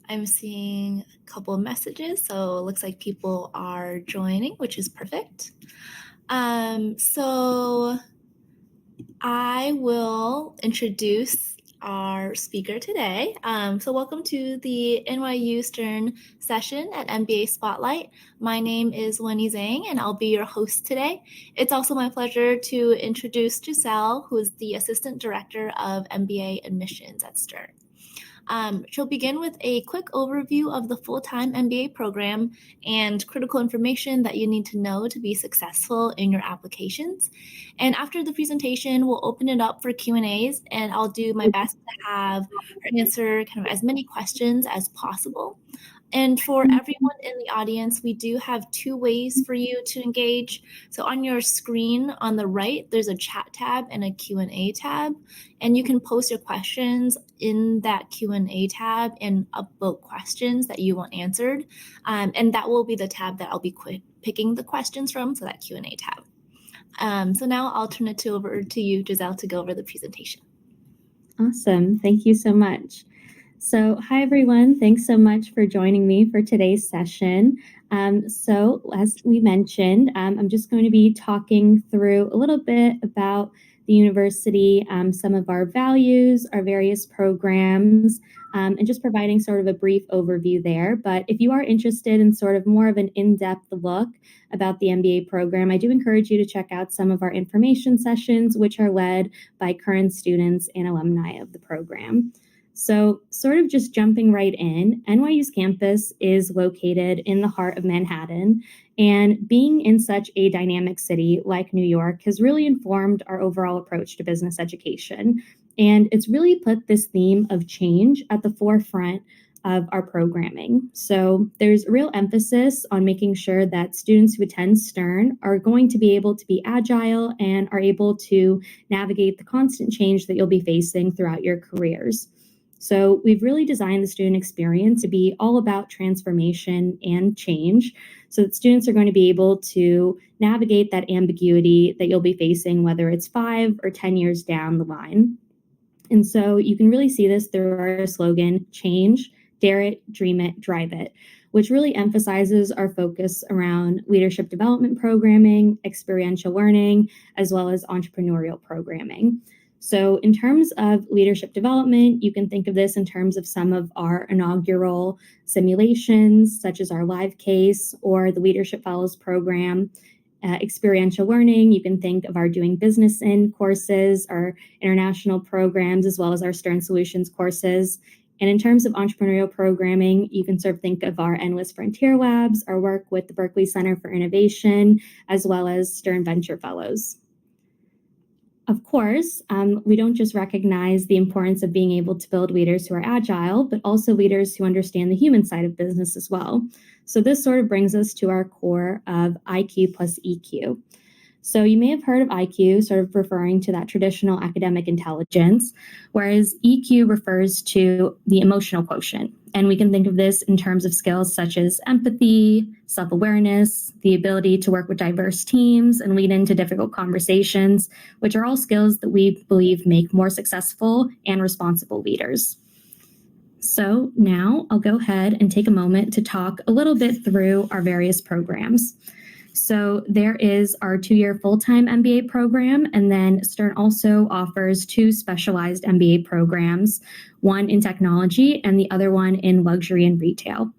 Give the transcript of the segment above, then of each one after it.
I'm seeing a couple of messages, so it looks like people are joining, which is perfect. So I will introduce our speaker today. So welcome to the NYU Stern session at MBA Spotlight. My name is Wendy Zhang, and I'll be your host today. It's also my pleasure to introduce Giselle, who is the Assistant Director of MBA Admissions at Stern. She'll begin with a quick overview of the full-time MBA program and critical information that you need to know to be successful in your applications. And after the presentation, we'll open it up for Q&As, and I'll do my best to have her answer kind of as many questions as possible. And for everyone in the audience, we do have two ways for you to engage. So on your screen on the right, there's a chat tab and a Q&A tab, and you can post your questions in that Q&A tab and upvote questions that you want answered. And that will be the tab that I'll be picking the questions from, so that Q&A tab. So now I'll turn it over to you, Giselle, to go over the presentation. Awesome. Thank you so much. So hi, everyone. Thanks so much for joining me for today's session. So as we mentioned, I'm just going to be talking through a little bit about the university, some of our values, our various programs, and just providing sort of a brief overview there. But if you are interested in sort of more of an in-depth look about the MBA program, I do encourage you to check out some of our information sessions, which are led by current students and alumni of the program. So sort of just jumping right in, NYU's campus is located in the heart of Manhattan, and being in such a dynamic city like New York has really informed our overall approach to business education. And it's really put this theme of change at the forefront of our programming. So there's a real emphasis on making sure that students who attend Stern are going to be able to be agile and are able to navigate the constant change that you'll be facing throughout your careers. So we've really designed the student experience to be all about transformation and change, so that students are going to be able to navigate that ambiguity that you'll be facing, whether it's 5 or 10 years down the line. And so you can really see this through our slogan, change, dare it, dream it, drive it, which really emphasizes our focus around leadership development programming, experiential learning, as well as entrepreneurial programming. So in terms of leadership development, you can think of this in terms of some of our inaugural simulations, such as our live case or the Leadership Fellows program. Experiential learning, you can think of our Doing Business In courses, our international programs, as well as our Stern Solutions courses. And in terms of entrepreneurial programming, you can sort of think of our Endless Frontier Labs, our work with the Berkeley Center for Innovation, as well as Stern Venture Fellows. Of course, we don't just recognize the importance of being able to build leaders who are agile, but also leaders who understand the human side of business as well. So this sort of brings us to our core of IQ plus EQ. So you may have heard of IQ sort of referring to that traditional academic intelligence, whereas EQ refers to the emotional quotient. And we can think of this in terms of skills such as empathy, self-awareness, the ability to work with diverse teams and lead into difficult conversations, which are all skills that we believe make more successful and responsible leaders. So now I'll go ahead and take a moment to talk a little bit through our various programs. So there is our 2-year full-time MBA program, and then Stern also offers 2 specialized MBA programs, one in technology and the other one in luxury and retail.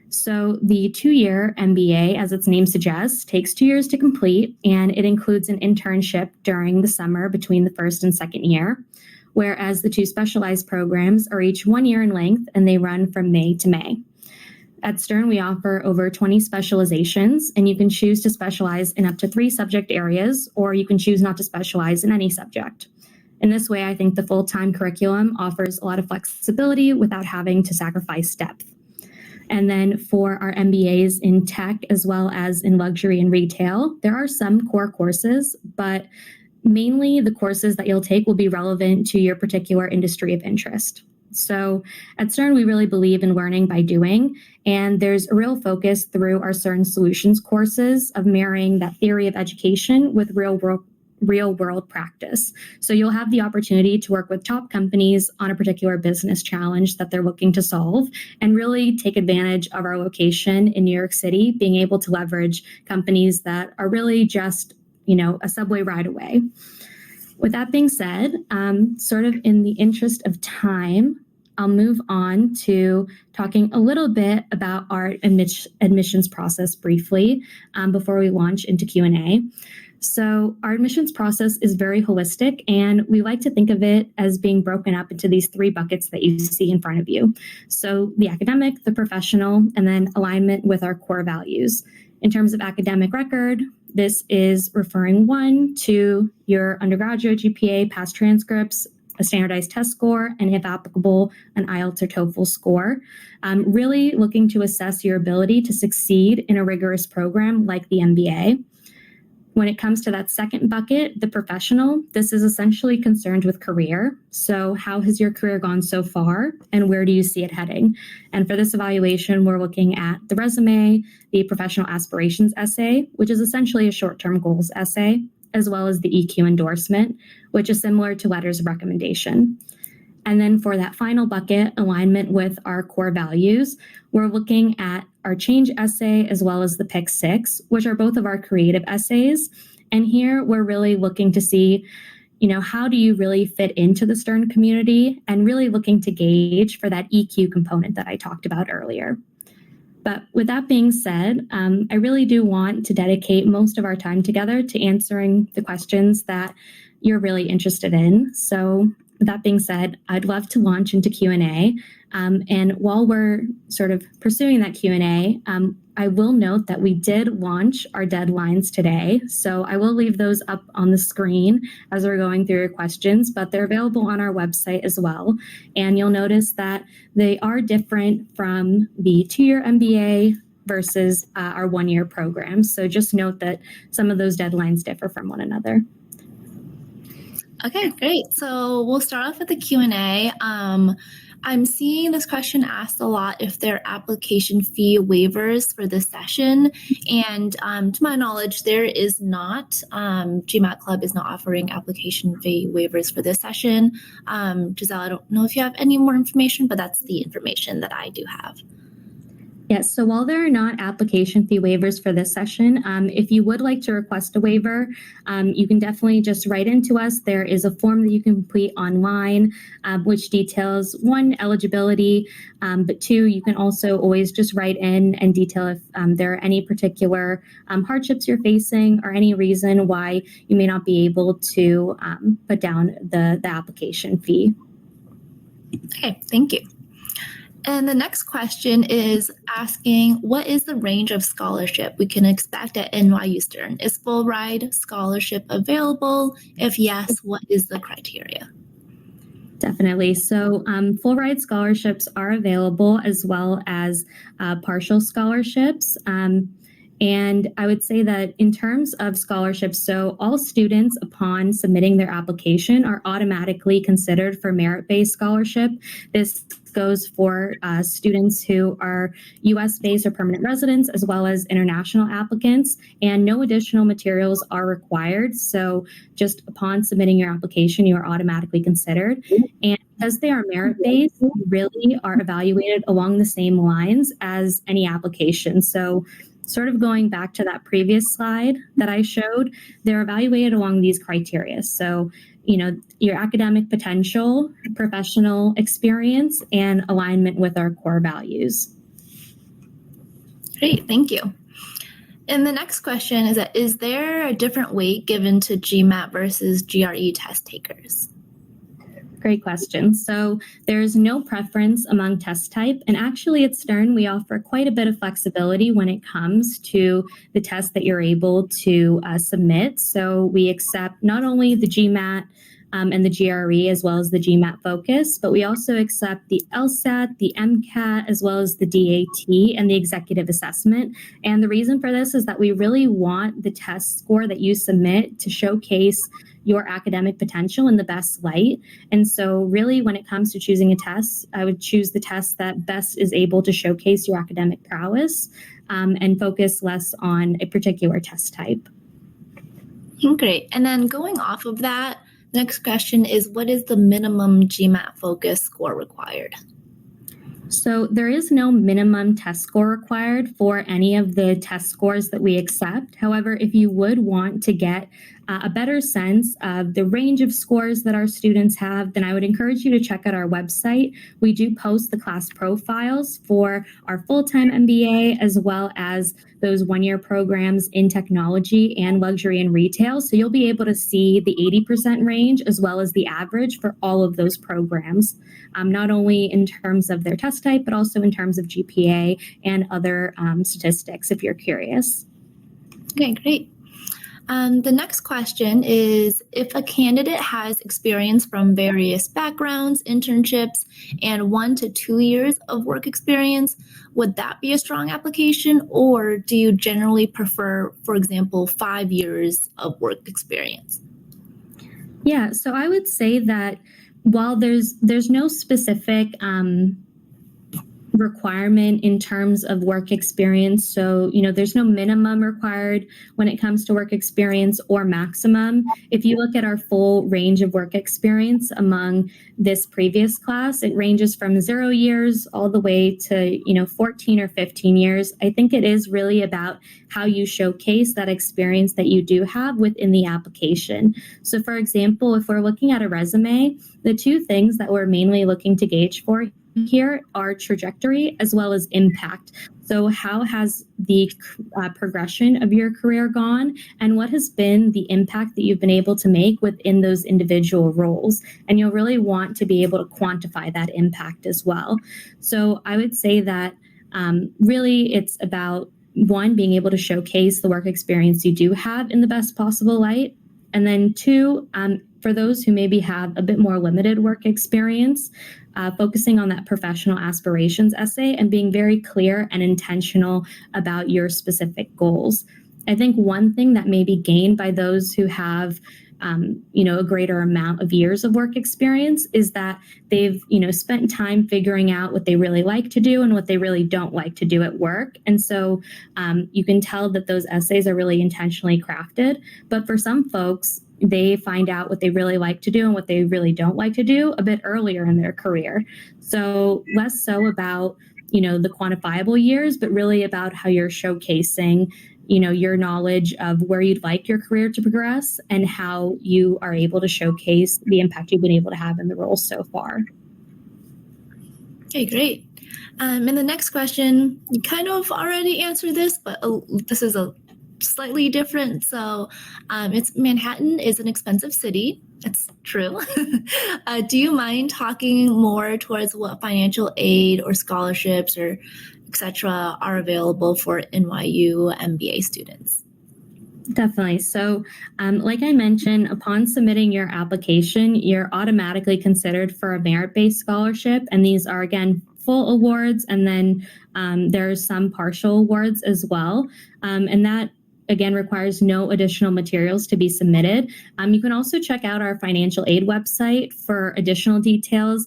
So the 2-year MBA, as its name suggests, takes 2 years to complete, and it includes an internship during the summer between the first and second year, whereas the 2 specialized programs are each 1 year in length, and they run from May to May. At Stern, we offer over 20 specializations, and you can choose to specialize in up to 3 subject areas, or you can choose not to specialize in any subject. In this way, I think the full-time curriculum offers a lot of flexibility without having to sacrifice depth. And then for our MBAs in tech, as well as in luxury and retail, there are some core courses, but mainly the courses that you'll take will be relevant to your particular industry of interest. So at Stern, we really believe in learning by doing, and there's a real focus through our Stern Solutions courses of marrying that theory of education with real real world practice. So you'll have the opportunity to work with top companies on a particular business challenge that they're looking to solve and really take advantage of our location in New York City, being able to leverage companies that are really just, a subway ride away. With that being said, sort of in the interest of time, I'll move on to talking a little bit about our admissions process briefly before we launch into Q&A. So our admissions process is very holistic, and we like to think of it as being broken up into these 3 buckets that you see in front of you. So the academic, the professional, and then alignment with our core values. In terms of academic record, this is referring 1 to your undergraduate GPA, past transcripts, a standardized test score, and if applicable, an IELTS or TOEFL score. Really looking to assess your ability to succeed in a rigorous program like the MBA. When it comes to that second bucket, the professional, this is essentially concerned with career. So how has your career gone so far, and where do you see it heading? And for this evaluation, we're looking at the resume, the professional aspirations essay, which is essentially a short-term goals essay, as well as the EQ endorsement, which is similar to letters of recommendation. And then for that final bucket, alignment with our core values, we're looking at our change essay as well as the pick 6, which are both of our creative essays. And here we're really looking to see, how do you really fit into the Stern community, and really looking to gauge for that EQ component that I talked about earlier. But with that being said, I really do want to dedicate most of our time together to answering the questions that you're really interested in. So with that being said, I'd love to launch into Q&A. And while we're sort of pursuing that Q&A, I will note that we did launch our deadlines today. So I will leave those up on the screen as we're going through your questions, but they're available on our website as well. And you'll notice that they are different from the 2-year MBA versus our 1-year program. So just note that some of those deadlines differ from one another. Okay, great. So we'll start off with the Q&A. I'm seeing this question asked a lot if there are application fee waivers for this session. And to my knowledge, there is not. GMAT Club is not offering application fee waivers for this session. Giselle, I don't know if you have any more information, but that's the information that I do have. Yes, so while there are not application fee waivers for this session, if you would like to request a waiver, you can definitely just write into us. There is a form that you can complete online, which details 1, eligibility, but 2, you can also always just write in and detail if there are any particular hardships you're facing or any reason why you may not be able to put down the application fee. Okay, thank you. And the next question is asking, what is the range of scholarship we can expect at NYU Stern? Is full ride scholarship available? If yes, what is the criteria? Definitely. So full ride scholarships are available, as well as partial scholarships. And I would say that in terms of scholarships, so all students upon submitting their application are automatically considered for merit-based scholarship. This goes for students who are U.S.-based or permanent residents, as well as international applicants, and no additional materials are required. So just upon submitting your application, you are automatically considered. And because they are merit-based, they really are evaluated along the same lines as any application. So sort of going back to that previous slide that I showed, they're evaluated along these criteria. So, your academic potential, professional experience, and alignment with our core values. Great, thank you. And the next question is that, is there a different weight given to GMAT versus GRE test takers? Great question. So there's no preference among test type. And actually at Stern, we offer quite a bit of flexibility when it comes to the test that you're able to submit. So we accept not only the GMAT and the GRE, as well as the GMAT focus, but we also accept the LSAT, the MCAT, as well as the DAT and the executive assessment. And the reason for this is that we really want the test score that you submit to showcase your academic potential in the best light. And so really when it comes to choosing a test, I would choose the test that best is able to showcase your academic prowess and focus less on a particular test type. Great. And then going off of that, next question is, what is the minimum GMAT focus score required? So there is no minimum test score required for any of the test scores that we accept. However, if you would want to get a better sense of the range of scores that our students have, then I would encourage you to check out our website. We do post the class profiles for our full-time MBA as well as those one-year programs in technology and luxury and retail. So you'll be able to see the 80% range as well as the average for all of those programs, not only in terms of their test type, but also in terms of GPA and other statistics, if you're curious. Okay, great. The next question is, if a candidate has experience from various backgrounds, internships, and 1 to 2 years of work experience, would that be a strong application, or do you generally prefer, for example, 5 years of work experience? Yeah, so I would say that while there's no specific requirement in terms of work experience. So, there's no minimum required when it comes to work experience or maximum. If you look at our full range of work experience among this previous class, it ranges from 0 years all the way to, 14 or 15 years. I think it is really about how you showcase that experience that you do have within the application. So, for example, if we're looking at a resume, the two things that we're mainly looking to gauge for here are trajectory as well as impact. So how has the progression of your career gone, and what has been the impact that you've been able to make within those individual roles? And you'll really want to be able to quantify that impact as well. So I would say that really it's about, one, being able to showcase the work experience you do have in the best possible light. And then two, for those who maybe have a bit more limited work experience, focusing on that professional aspirations essay and being very clear and intentional about your specific goals. I think one thing that may be gained by those who have a greater amount of years of work experience is that they've, spent time figuring out what they really like to do and what they really don't like to do at work. And so you can tell that those essays are really intentionally crafted. But for some folks, they find out what they really like to do and what they really don't like to do a bit earlier in their career. So less so about, the quantifiable years, but really about how you're showcasing your knowledge of where you'd like your career to progress and how you are able to showcase the impact you've been able to have in the role so far. Okay, great. And the next question, you kind of already answered this, but this is a slightly different. So it's Manhattan is an expensive city. It's true. Do you mind talking more towards what financial aid or scholarships or etc. are available for NYU MBA students? Definitely. So, like I mentioned, upon submitting your application, you're automatically considered for a merit-based scholarship. And these are, again, full awards. And then there's some partial awards as well. And that, again, requires no additional materials to be submitted. You can also check out our financial aid website for additional details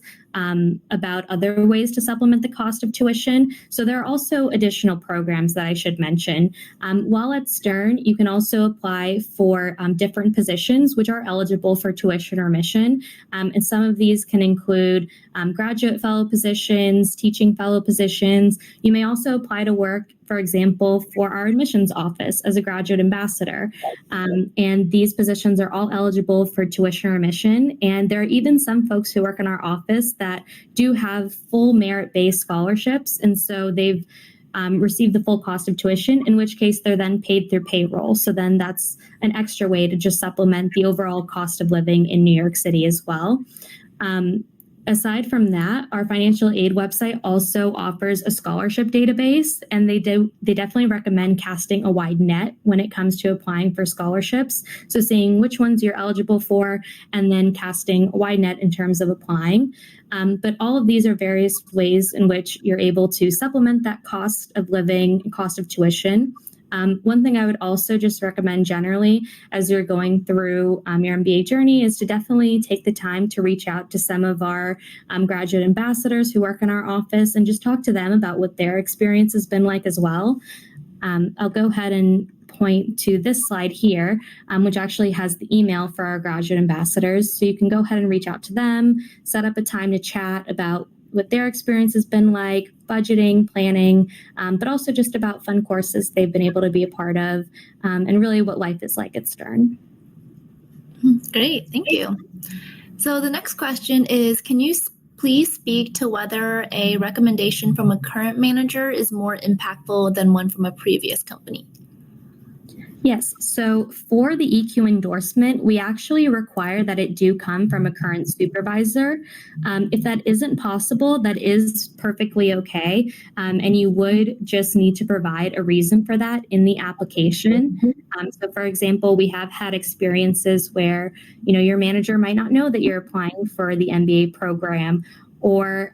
about other ways to supplement the cost of tuition. So there are also additional programs that I should mention. While at Stern, you can also apply for different positions which are eligible for tuition remission. And some of these can include graduate fellow positions, teaching fellow positions. You may also apply to work, for example, for our admissions office as a graduate ambassador. And these positions are all eligible for tuition remission. And there are even some folks who work in our office that do have full merit-based scholarships. And so they've received the full cost of tuition, in which case they're then paid through payroll. So then that's an extra way to just supplement the overall cost of living in New York City as well. Aside from that, our financial aid website also offers a scholarship database, and they definitely recommend casting a wide net when it comes to applying for scholarships. So seeing which ones you're eligible for, and then casting a wide net in terms of applying. But all of these are various ways in which you're able to supplement that cost of living and cost of tuition. One thing I would also just recommend generally as you're going through your MBA journey is to definitely take the time to reach out to some of our graduate ambassadors who work in our office and just talk to them about what their experience has been like as well. I'll go ahead and point to this slide here, which actually has the email for our graduate ambassadors. So you can go ahead and reach out to them, set up a time to chat about what their experience has been like, budgeting, planning, but also just about fun courses they've been able to be a part of, and really what life is like at Stern. Great, thank you. So the next question is, can you please speak to whether a recommendation from a current manager is more impactful than one from a previous company? Yes. So for the EQ endorsement, we actually require that it do come from a current supervisor. If that isn't possible, that is perfectly okay. And you would just need to provide a reason for that in the application. So for example, we have had experiences where, your manager might not know that you're applying for the MBA program, or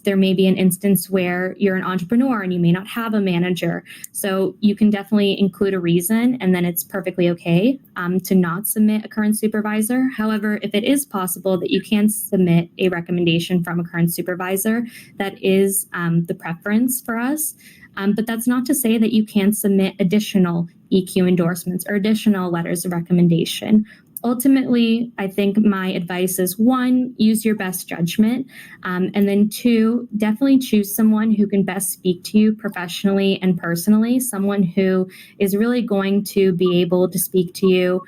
there may be an instance where you're an entrepreneur and you may not have a manager. So you can definitely include a reason, and then it's perfectly okay to not submit a current supervisor. However, if it is possible that you can submit a recommendation from a current supervisor, that is the preference for us. But that's not to say that you can't submit additional EQ endorsements or additional letters of recommendation. Ultimately, I think my advice is, one, use your best judgment. And then two, definitely choose someone who can best speak to you professionally and personally, someone who is really going to be able to speak to you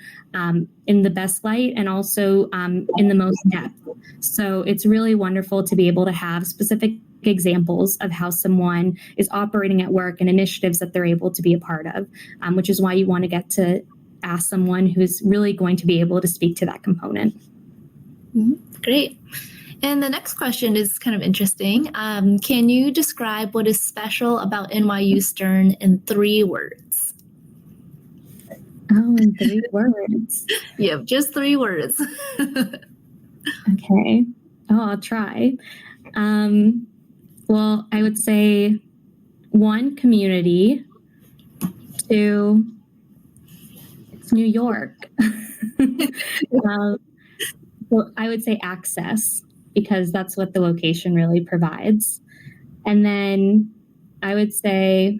in the best light and also in the most depth. So it's really wonderful to be able to have specific examples of how someone is operating at work and initiatives that they're able to be a part of, which is why you want to get to ask someone who's really going to be able to speak to that component. Great. And the next question is kind of interesting. Can you describe what is special about NYU Stern in 3 words? Oh, in 3 words. Yep, just 3 words. Okay. Oh, I'll try. Well, I would say 1, community. 2, it's New York. So I would say access, because that's what the location really provides. And then I would say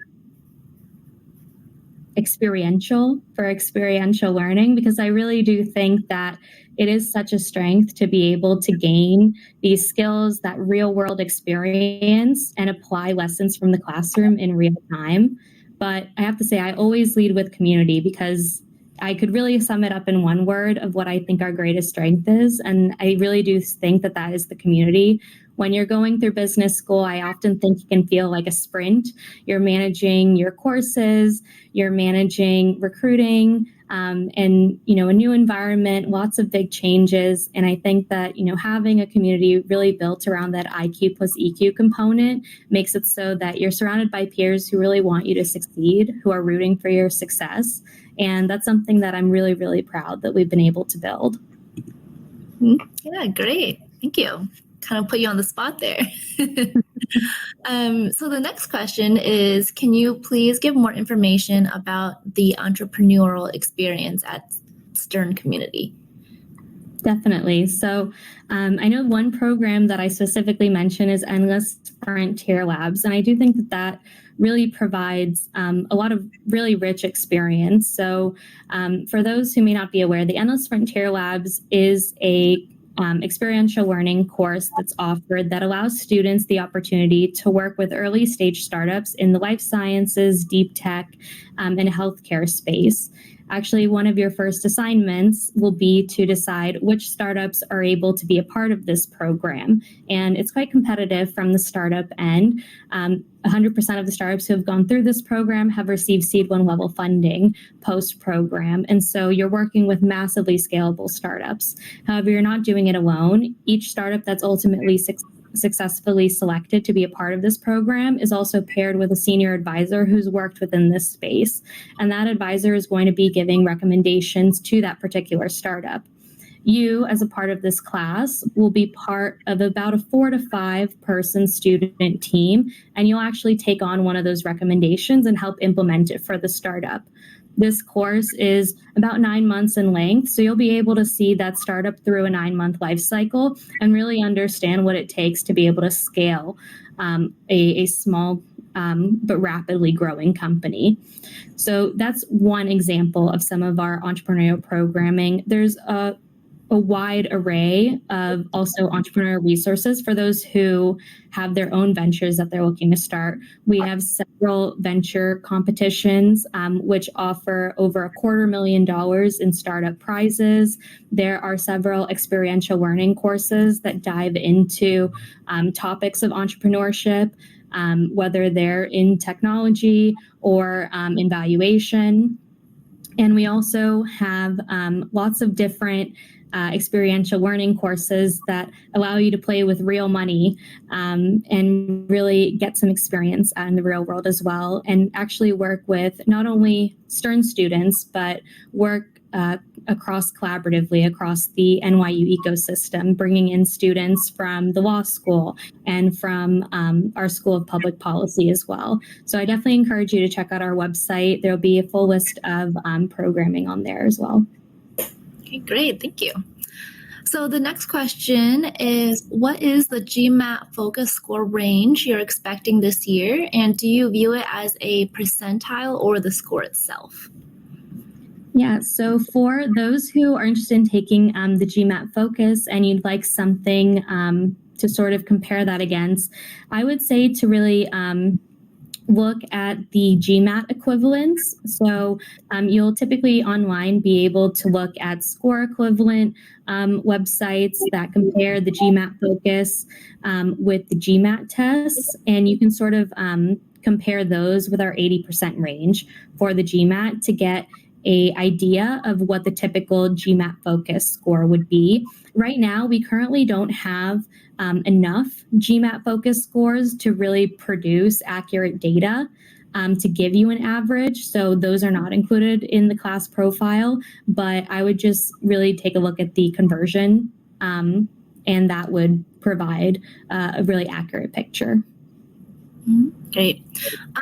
experiential learning, because I really do think that it is such a strength to be able to gain these skills, that real world experience, and apply lessons from the classroom in real time. But I have to say, I always lead with community, because I could really sum it up in 1 word of what I think our greatest strength is. And I really do think that that is the community. When you're going through business school, I often think it can feel like a sprint. You're managing your courses, you're managing recruiting, and, a new environment, lots of big changes. And I think that, having a community really built around that IQ plus EQ component makes it so that you're surrounded by peers who really want you to succeed, who are rooting for your success. And that's something that I'm really, really proud that we've been able to build. Yeah, great. Thank you. Kind of put you on the spot there. So the next question is, can you please give more information about the entrepreneurial experience at Stern Community? Definitely. So I know one program that I specifically mentioned is Endless Frontier Labs. And I do think that that really provides a lot of really rich experience. So for those who may not be aware, the Endless Frontier Labs is a experiential learning course that's offered that allows students the opportunity to work with early stage startups in the life sciences, deep tech, and healthcare space. Actually, one of your first assignments will be to decide which startups are able to be a part of this program. And it's quite competitive from the startup end. 100% of the startups who have gone through this program have received Seed 1 level funding post-program. And so you're working with massively scalable startups. However, you're not doing it alone. Each startup that's ultimately successfully selected to be a part of this program is also paired with a senior advisor who's worked within this space. And that advisor is going to be giving recommendations to that particular startup. You, as a part of this class, will be part of about a 4 to 5 person student team, and you'll actually take on one of those recommendations and help implement it for the startup. This course is about 9 months in length, so you'll be able to see that startup through a 9-month life cycle and really understand what it takes to be able to scale a small but rapidly growing company. So that's one example of some of our entrepreneurial programming. There's a wide array of also entrepreneurial resources for those who have their own ventures that they're looking to start. We have several venture competitions, which offer over $250,000 in startup prizes. There are several experiential learning courses that dive into topics of entrepreneurship, whether they're in technology or in valuation. And we also have lots of different experiential learning courses that allow you to play with real money and really get some experience in the real world as well, and actually work with not only Stern students, but work collaboratively across the NYU ecosystem, bringing in students from the law school and from our School of Public Policy as well. So I definitely encourage you to check out our website. There'll be a full list of programming on there as well. Okay, great. Thank you. So the next question is, what is the GMAT focus score range you're expecting this year? And do you view it as a percentile or the score itself? Yeah, so for those who are interested in taking the GMAT focus and you'd like something to sort of compare that against, I would say to really look at the GMAT equivalents. So you'll typically online be able to look at score equivalent websites that compare the GMAT focus with the GMAT tests, and you can sort of compare those with our 80% range for the GMAT to get an idea of what the typical GMAT focus score would be. Right now, we currently don't have enough GMAT focus scores to really produce accurate data to give you an average. So those are not included in the class profile, but I would just really take a look at the conversion, and that would provide a really accurate picture. Great.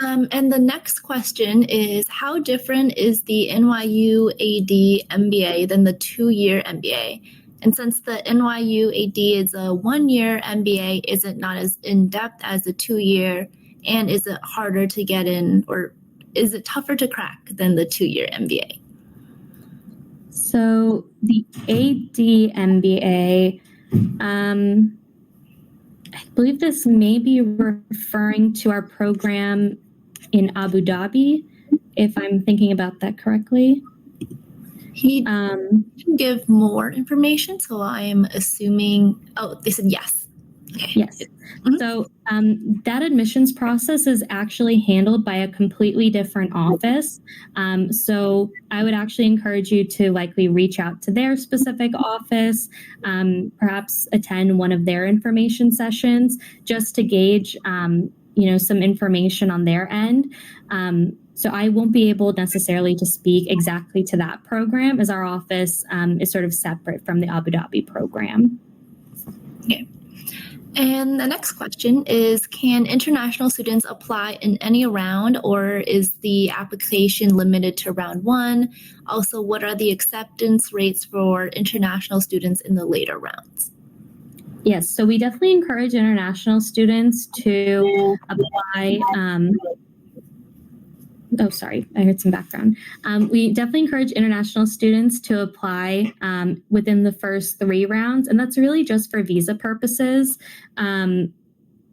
And the next question is, how different is the NYU AD MBA than the 2-year MBA? And since the NYU AD is a 1-year MBA, is it not as in-depth as the 2-year? And is it harder to get in, or is it tougher to crack than the 2-year MBA? So the AD MBA, I believe this may be referring to our program in Abu Dhabi, if I'm thinking about that correctly. He can give more information, so I am assuming, they said yes. Okay. Yes. Mm-hmm. So that admissions process is actually handled by a completely different office. So I would actually encourage you to likely reach out to their specific office, perhaps attend one of their information sessions just to gauge, some information on their end. So I won't be able necessarily to speak exactly to that program, as our office is sort of separate from the Abu Dhabi program. Okay. And the next question is, can international students apply in any round, or is the application limited to round 1? Also, what are the acceptance rates for international students in the later rounds? Yes, so we definitely encourage international students to apply. I heard some background. We definitely encourage international students to apply within the first 3 rounds, and that's really just for visa purposes.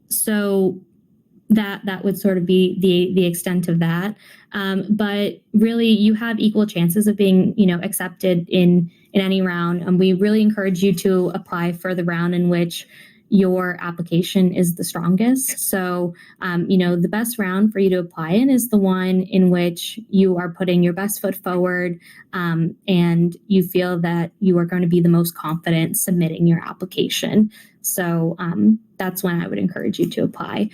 So that would sort of be the extent of that. But really, you have equal chances of being, accepted in any round. And we really encourage you to apply for the round in which your application is the strongest. So, the best round for you to apply in is the one in which you are putting your best foot forward, and you feel that you are going to be the most confident submitting your application. So that's when I would encourage you to apply.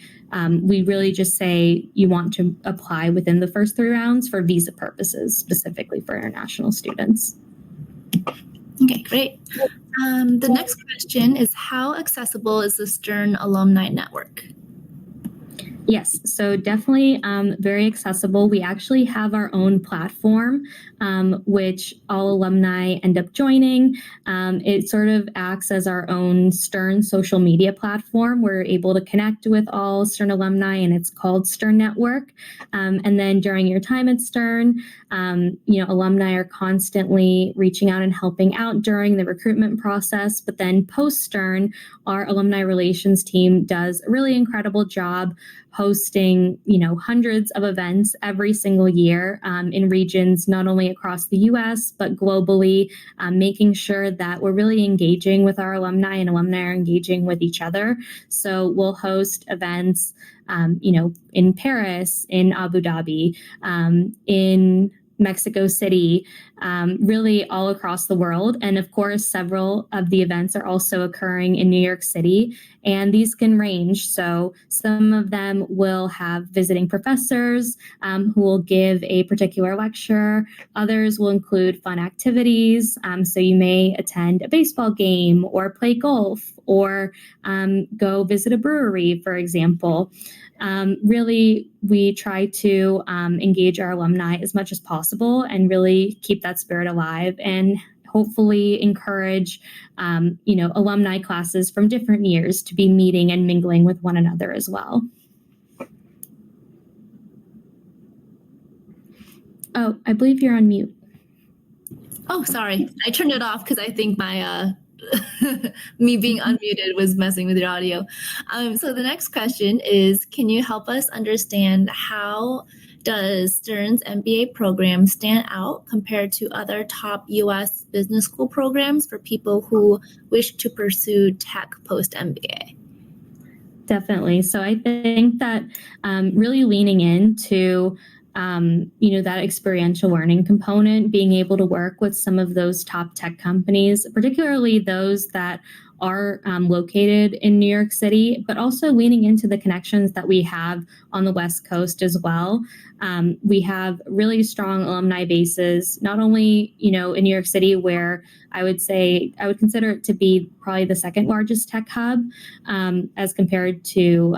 We really just say you want to apply within the first 3 rounds for visa purposes, specifically for international students. Okay, great. The next question is, how accessible is the Stern Alumni Network? Yes, so definitely very accessible. We actually have our own platform, which all alumni end up joining. It sort of acts as our own Stern social media platform. We're able to connect with all Stern alumni, and it's called Stern Network. And then during your time at Stern, alumni are constantly reaching out and helping out during the recruitment process. But then post Stern, our alumni relations team does a really incredible job hosting, hundreds of events every single year in regions not only across the U.S. but globally, making sure that we're really engaging with our alumni and alumni are engaging with each other. So we'll host events, in Paris, in Abu Dhabi, in Mexico City, really all across the world. And of course, several of the events are also occurring in New York City, and these can range. So some of them will have visiting professors who will give a particular lecture. Others will include fun activities. So you may attend a baseball game or play golf or go visit a brewery, for example. Really, we try to engage our alumni as much as possible and really keep that spirit alive and hopefully encourage, alumni classes from different years to be meeting and mingling with one another as well. Oh, I believe you're on mute. Oh, sorry. I turned it off because I think my me being unmuted was messing with your audio. So the next question is, can you help us understand how does Stern's MBA program stand out compared to other top U.S. business school programs for people who wish to pursue tech post-MBA? Definitely. So I think that really leaning into that experiential learning component, being able to work with some of those top tech companies, particularly those that are located in New York City, but also leaning into the connections that we have on the West Coast as well. We have really strong alumni bases, not only, in New York City, where I would consider it to be probably the second largest tech hub as compared to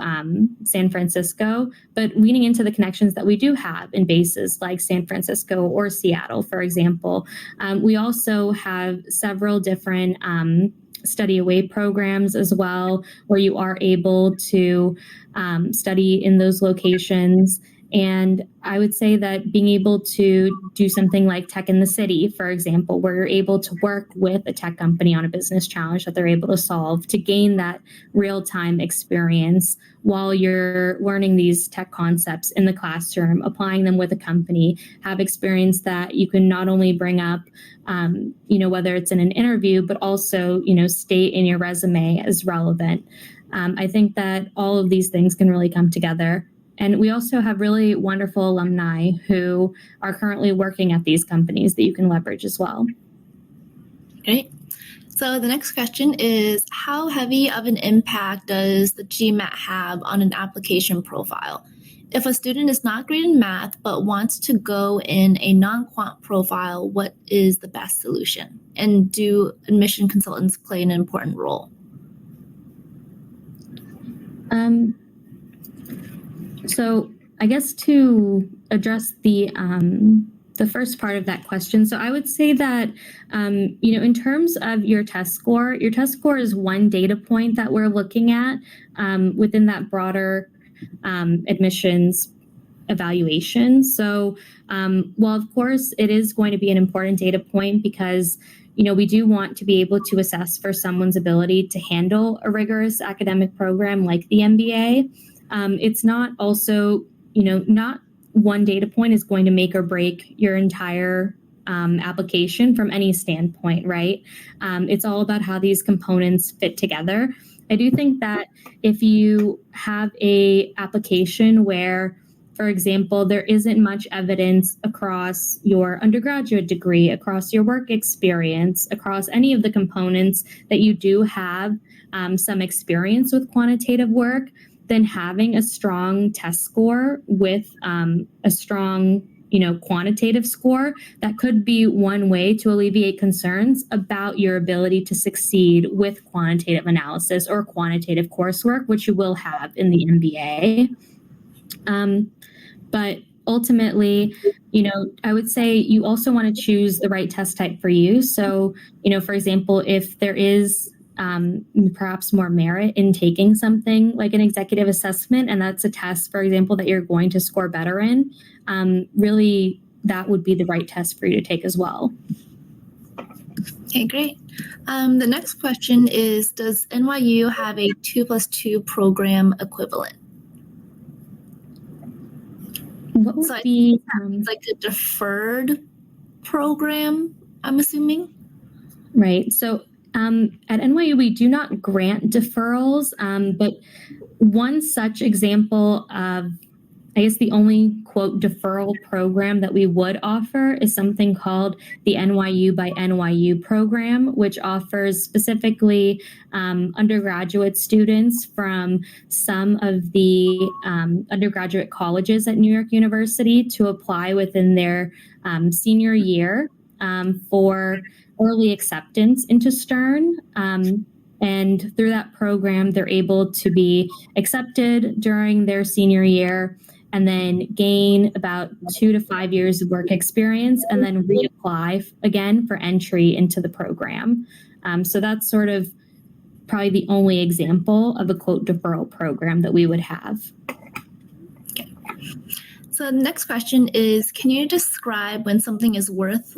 San Francisco, but leaning into the connections that we do have in bases like San Francisco or Seattle, for example. We also have several different study away programs as well, where you are able to study in those locations. And I would say that being able to do something like Tech in the City, for example, where you're able to work with a tech company on a business challenge that they're able to solve to gain that real-time experience while you're learning these tech concepts in the classroom, applying them with a company, have experience that you can not only bring up, whether it's in an interview, but also, state in your resume as relevant. I think that all of these things can really come together. And we also have really wonderful alumni who are currently working at these companies that you can leverage as well. Great. So the next question is, how heavy of an impact does the GMAT have on an application profile? If a student is not great in math but wants to go in a non-quant profile, what is the best solution? And do admission consultants play an important role? So I guess to address the first part of that question, so I would say that, in terms of your test score is one data point that we're looking at within that broader admissions evaluation. So while of course it is going to be an important data point because we do want to be able to assess for someone's ability to handle a rigorous academic program like the MBA. It's not also, not one data point is going to make or break your entire application from any standpoint, right? It's all about how these components fit together. I do think that if you have a application where, for example, there isn't much evidence across your undergraduate degree, across your work experience, across any of the components that you do have some experience with quantitative work, then having a strong test score with a strong, quantitative score, that could be one way to alleviate concerns about your ability to succeed with quantitative analysis or quantitative coursework, which you will have in the MBA. But ultimately, I would say you also want to choose the right test type for you. So, for example, if there is perhaps more merit in taking something like an executive assessment, and that's a test, for example, that you're going to score better in, really that would be the right test for you to take as well. Okay, great. The next question is, does NYU have a 2+2 program equivalent? What would be like a deferred program, I'm assuming? Right. So at NYU, we do not grant deferrals, but one such example of, I guess, the only, quote, deferral program that we would offer is something called the NYU by NYU program, which offers specifically undergraduate students from some of the undergraduate colleges at New York University to apply within their senior year for early acceptance into Stern. And through that program, they're able to be accepted during their senior year and then gain about 2 to 5 years of work experience and then reapply again for entry into the program. So that's sort of probably the only example of a, quote, deferral program that we would have. Okay. So the next question is, can you describe when something is worth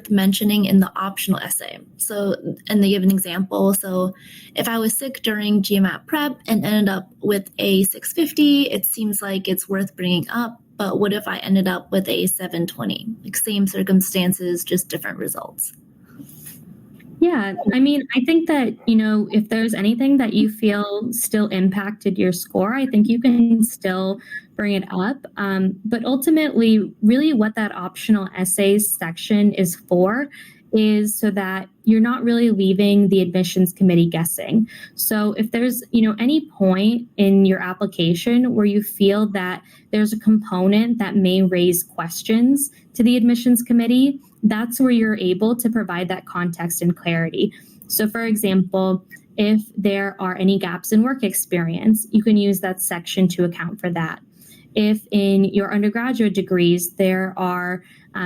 mentioning in the optional essay? So, and they give an example. So if I was sick during GMAT prep and ended up with a 650, it seems like it's worth bringing up. But what if I ended up with a 720? Like same circumstances, just different results. Yeah, I mean, I think that, if there's anything that you feel still impacted your score, I think you can still bring it up. But ultimately, really what that optional essays section is for is so that you're not really leaving the admissions committee guessing. So if there's, any point in your application where you feel that there's a component that may raise questions to the admissions committee, that's where you're able to provide that context and clarity. So for example, if there are any gaps in work experience, you can use that section to account for that. If in your undergraduate degrees there are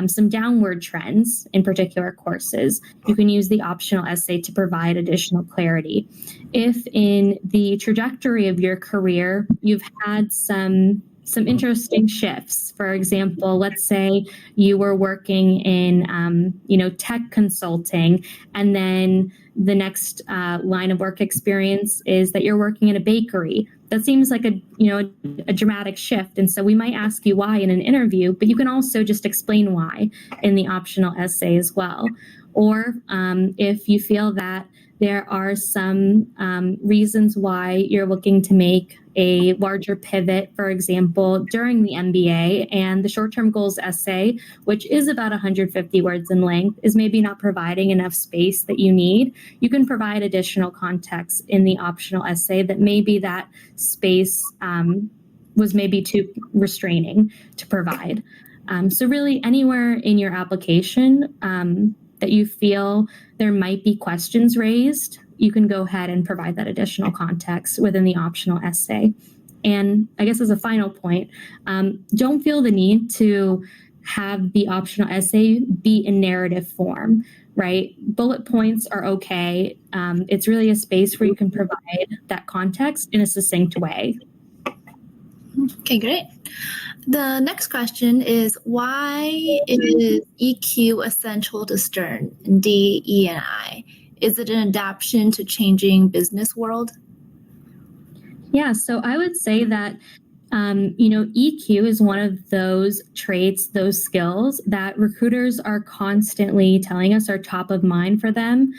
some downward trends in particular courses, you can use the optional essay to provide additional clarity. If in the trajectory of your career you've had some interesting shifts. For example, let's say you were working in, tech consulting, and then the next line of work experience is that you're working in a bakery. That seems like a dramatic shift. And so we might ask you why in an interview, but you can also just explain why in the optional essay as well. Or if you feel that there are some reasons why you're looking to make a larger pivot, for example, during the MBA, and the short-term goals essay, which is about 150 words in length, is maybe not providing enough space that you need, you can provide additional context in the optional essay that maybe that space was maybe too restraining to provide. So really anywhere in your application that you feel there might be questions raised, you can go ahead and provide that additional context within the optional essay. And I guess as a final point, don't feel the need to have the optional essay be in narrative form, right? Bullet points are okay. It's really a space where you can provide that context in a succinct way. Okay, great. The next question is, why is EQ essential to Stern, D, E, and I? Is it an adaptation to changing business world? Yeah, so I would say that, EQ is one of those traits, those skills that recruiters are constantly telling us are top of mind for them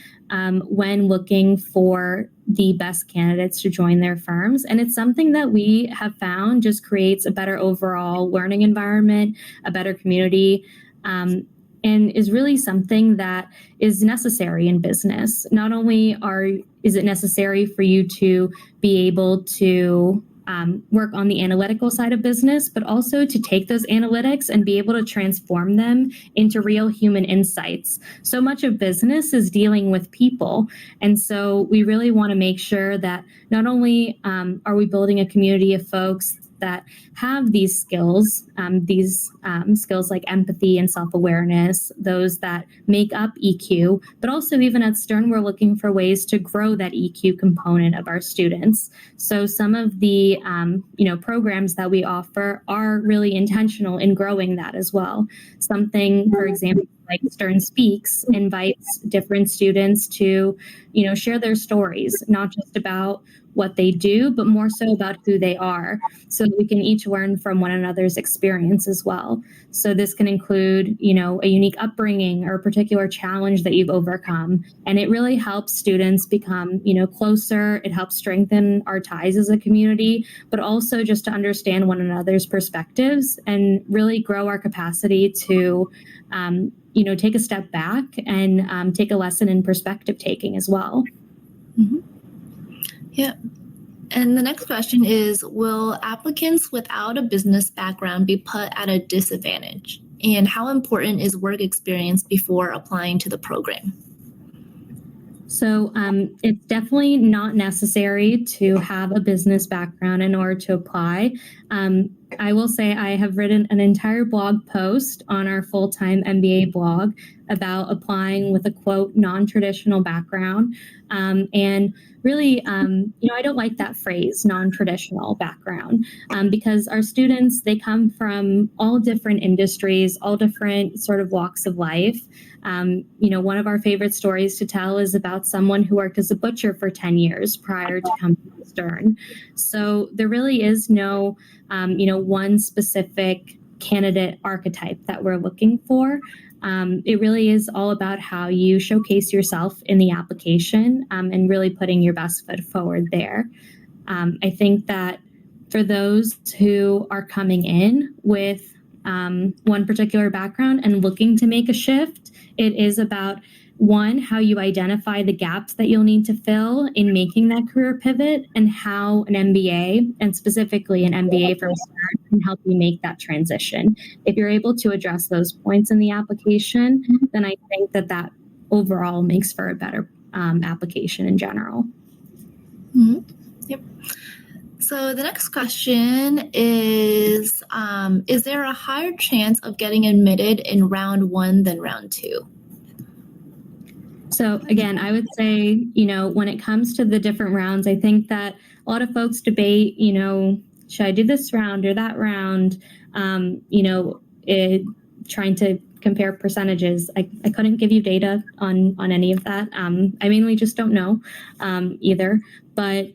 when looking for the best candidates to join their firms. And it's something that we have found just creates a better overall learning environment, a better community, and is really something that is necessary in business. Not only is it necessary for you to be able to work on the analytical side of business, but also to take those analytics and be able to transform them into real human insights. So much of business is dealing with people. And so we really want to make sure that not only are we building a community of folks that have these skills like empathy and self-awareness, those that make up EQ. But also even at Stern, we're looking for ways to grow that EQ component of our students. So some of the programs that we offer are really intentional in growing that as well. Something, for example, like Stern Speaks invites different students to, share their stories, not just about what they do, but more so about who they are, so that we can each learn from one another's experience as well. So this can include, a unique upbringing or a particular challenge that you've overcome. And it really helps students become, closer. It helps strengthen our ties as a community, but also just to understand one another's perspectives and really grow our capacity to, take a step back and take a lesson in perspective taking as well. Mm-hmm. Yeah. And the next question is, will applicants without a business background be put at a disadvantage? And how important is work experience before applying to the program? So it's definitely not necessary to have a business background in order to apply. I will say I have written an entire blog post on our full-time MBA blog about applying with a, quote, non-traditional background. And really, I don't like that phrase, non-traditional background, because our students, they come from all different industries, all different sort of walks of life. One of our favorite stories to tell is about someone who worked as a butcher for 10 years prior to coming to Stern. So there really is no, one specific candidate archetype that we're looking for. It really is all about how you showcase yourself in the application and really putting your best foot forward there. I think that for those who are coming in with one particular background and looking to make a shift, it is about, one, how you identify the gaps that you'll need to fill in making that career pivot, and how an MBA, and specifically an MBA from Stern, can help you make that transition. If you're able to address those points in the application, then I think that overall makes for a better application in general. Mm-hmm. Yep. So the next question is there a higher chance of getting admitted in round 1 than round 2? So again, I would say, when it comes to the different rounds, I think that a lot of folks debate, should I do this round or that round? Trying to compare percentages. I couldn't give you data on any of that. I mainly just don't know either. But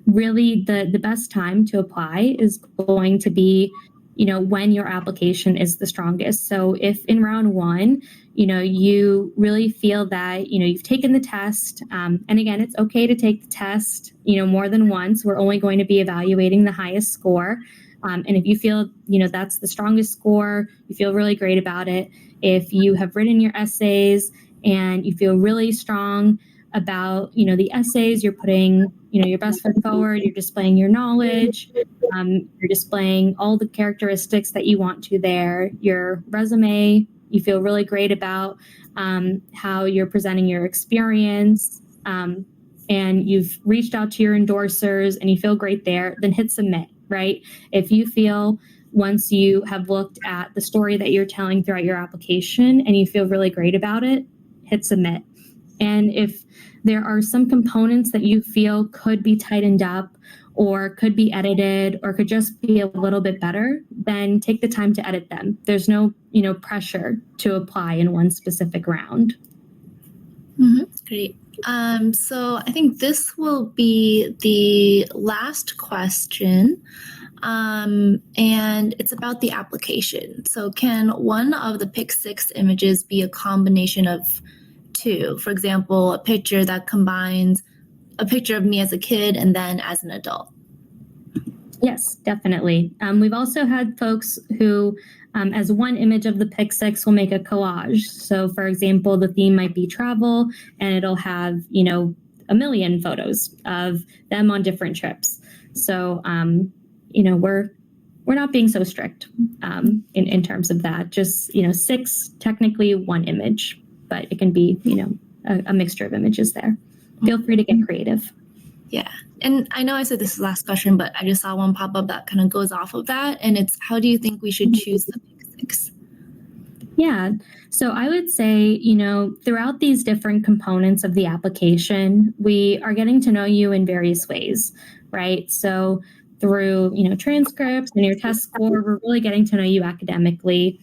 really the best time to apply is going to be, when your application is the strongest. So if in round 1, you really feel that, you've taken the test, and again, it's okay to take the test, more than once. We're only going to be evaluating the highest score. And if you feel, that's the strongest score, you feel really great about it. If you have written your essays and you feel really strong about, the essays, you're putting, your best foot forward, you're displaying your knowledge, you're displaying all the characteristics that you want to there, your resume, you feel really great about how you're presenting your experience, and you've reached out to your endorsers and you feel great there, then hit submit, right? If you feel, once you have looked at the story that you're telling throughout your application and you feel really great about it, hit submit. And if there are some components that you feel could be tightened up or could be edited or could just be a little bit better, then take the time to edit them. There's no, pressure to apply in one specific round. Mm-hmm. Great. So I think this will be the last question. And it's about the application. So can one of the Pick 6 images be a combination of 2? For example, a picture that combines a picture of me as a kid and then as an adult. Yes, definitely. We've also had folks who, as one image of the Pick 6, will make a collage. So, for example, the theme might be travel, and it'll have, a million photos of them on different trips. So, we're not being so strict in terms of that. Just, 6, technically one image, but it can be, a mixture of images there. Feel free to get creative. Yeah. And I know I said this is the last question, but I just saw one pop up that kind of goes off of that. And it's, how do you think we should choose the Big Six? Yeah. So I would say, throughout these different components of the application, we are getting to know you in various ways, right? So through, transcripts and your test score, we're really getting to know you academically.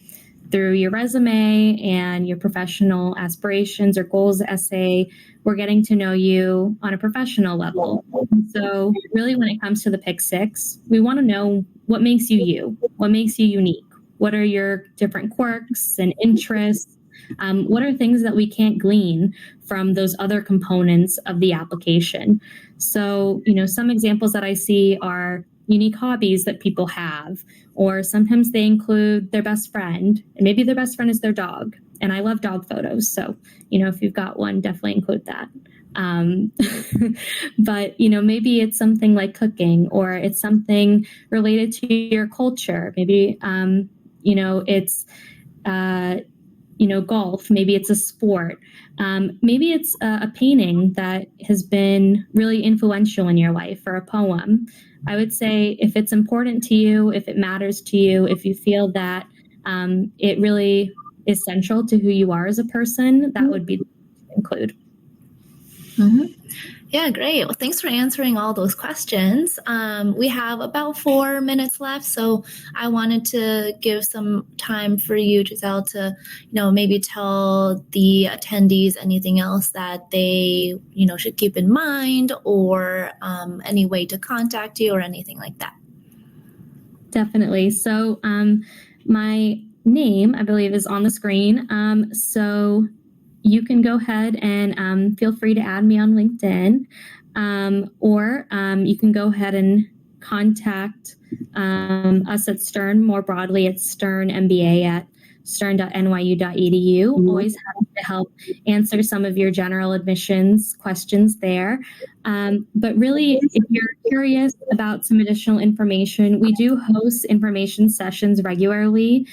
Through your resume and your professional aspirations or goals essay, we're getting to know you on a professional level. So really when it comes to the Pick Six, we want to know what makes you, what makes you unique. What are your different quirks and interests? What are things that we can't glean from those other components of the application? So, some examples that I see are unique hobbies that people have, or sometimes they include their best friend, and maybe their best friend is their dog. And I love dog photos. So, if you've got one, definitely include that. But, maybe it's something like cooking, or it's something related to your culture. Maybe, it's, golf. Maybe it's a sport. Maybe it's a painting that has been really influential in your life, or a poem. I would say if it's important to you, if it matters to you, if you feel that it really is central to who you are as a person, that would be to include. Mm-hmm. Yeah, great. Well, thanks for answering all those questions. We have about 4 minutes left, so I wanted to give some time for you, Giselle, to, maybe tell the attendees anything else that they, should keep in mind, or any way to contact you or anything like that. Definitely. So my name, I believe, is on the screen. So you can go ahead and feel free to add me on LinkedIn, or you can go ahead and contact us at Stern. More broadly, it's Stern MBA at stern.nyu.edu. Always happy to help answer some of your general admissions questions there. But really, if you're curious about some additional information, we do host information sessions regularly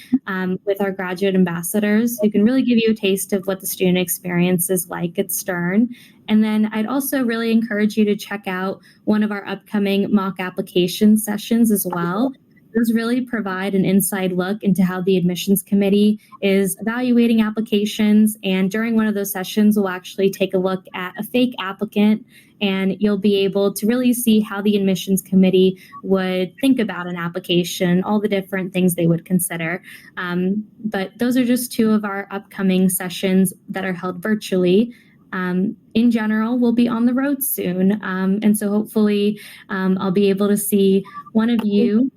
with our graduate ambassadors who can really give you a taste of what the student experience is like at Stern. And then I'd also really encourage you to check out one of our upcoming mock application sessions as well. Those really provide an inside look into how the admissions committee is evaluating applications. And during one of those sessions, we'll actually take a look at a fake applicant, and you'll be able to really see how the admissions committee would think about an application, all the different things they would consider. But those are just two of our upcoming sessions that are held virtually. In general, we'll be on the road soon. And so hopefully I'll be able to see one of you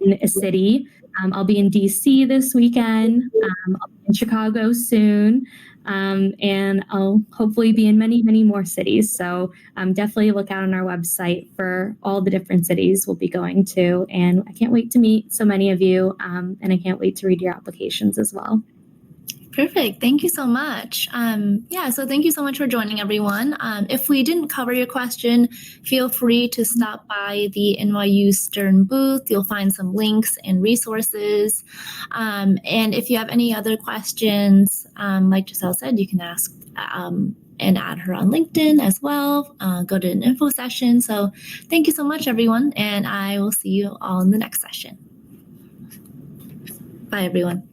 in a city. I'll be in DC this weekend. I'll be in Chicago soon. And I'll hopefully be in many, many more cities. So definitely look out on our website for all the different cities we'll be going to. And I can't wait to meet so many of you. And I can't wait to read your applications as well. Perfect. Thank you so much. So thank you so much for joining, everyone. If we didn't cover your question, feel free to stop by the NYU Stern booth. You'll find some links and resources. And if you have any other questions, like Giselle said, you can ask and add her on LinkedIn as well. Go to an info session. So thank you so much, everyone. And I will see you all in the next session. Bye, everyone.